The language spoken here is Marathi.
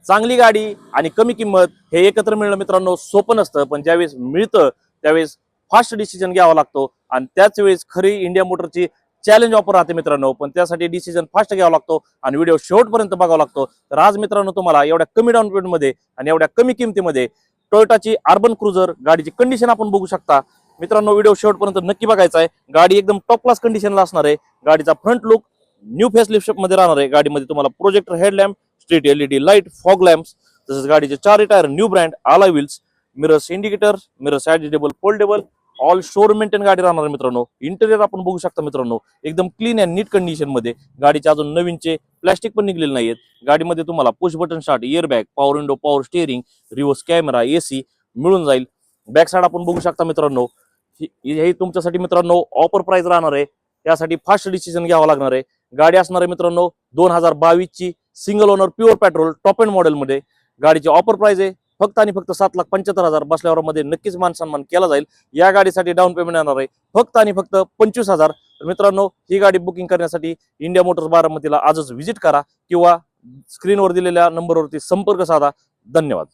चांगली गाडी आणि कमी किंमत हे एकत्र मिळणं मित्रांनो सोपं नसतं, पण ज्यावेळेस मिळतं त्यावेळेस फास्ट डिसिजन घ्यावा लागतो आणि त्याच वेळेस खरी इंडिया मोटरची चॅलेंज ऑफर राहते मित्रांनो. पण त्यासाठी डिसिजन फास्ट घ्यावा लागतो आणि व्हिडिओ शेवटपर्यंत बघावा लागतो. तर आज मित्रांनो तुम्हाला एवढ्या कमी डाऊन पेमेंटमध्ये आणि एवढ्या कमी किमतीमध्ये टोयोटाची अर्बन क्रुझर गाडीची कंडिशन आपण बघू शकता मित्रांनो. व्हिडिओ शेवटपर्यंत नक्की बघायचा आहे. गाडी एकदम टॉप क्लास कंडिशनला असणार आहे. गाडीचा front look new face lift मध्ये राहणार आहे. गाडीमध्ये तुम्हाला projector headlamp, street LED light, fog lamps, तसेच गाडीचे 4 tyre new brand, alloy wheels, mirrors indicator, mirrors adjustable foldable, all showroom maintain गाडी राहणार आहे मित्रांनो. इंटेरियर आपण बघू शकता मित्रांनो, एकदम क्लीन अँड नीट कंडिशन मध्ये. गाडीचे अजून नवीनचे प्लॅस्टिक पण निघलेले नाहीयेत. गाडीमध्ये तुम्हाला push button start, air bag, power window, power steering, reverse camera, AC मिळून जाईल. बॅक साइड आपण बघू शकता मित्रांनो. हे तुमच्यासाठी मित्रांनो ऑफर प्राइस राहणार आहे. त्यासाठी फास्ट डिसिजन घ्यावा लागणार आहे. गाडी असणार आहे मित्रांनो 2022 ची single owner pure petrol top end model मध्ये. गाडीची ऑफर प्राइस आहे फक्त आणि फक्त 7,75,000. बसल्यावर मध्ये नक्कीच मान सन्मान केला जाईल. या गाडीसाठी डाऊन पेमेंट येणार आहे फक्त आणि फक्त 25,000. मित्रांनो ही गाडी बुकिंग करण्यासाठी इंडिया मोटर्स बारामतीला आजच व्हिजिट करा किंवा स्क्रीनवर दिलेल्या नंबरवरती संपर्क साधा. धन्यवाद.